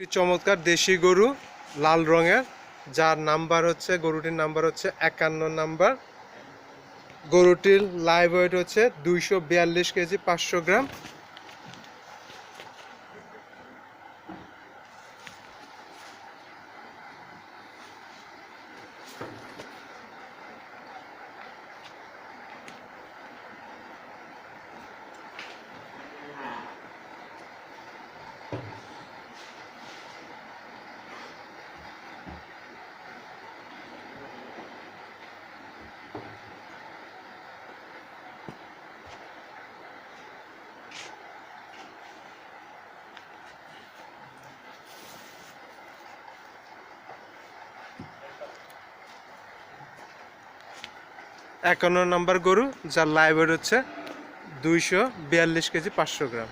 একটি চমৎকার দেশি গরু লাল রঙের, যার নাম্বার হচ্ছে, গরুটির নাম্বার হচ্ছে 51 নাম্বার। গরুটির লাইভ ওয়েট হচ্ছে 242 কেজি 500 গ্রাম। একান্ন নাম্বার গরু, যার লাইভ ওয়েট হচ্ছে 242 কেজি 500 গ্রাম।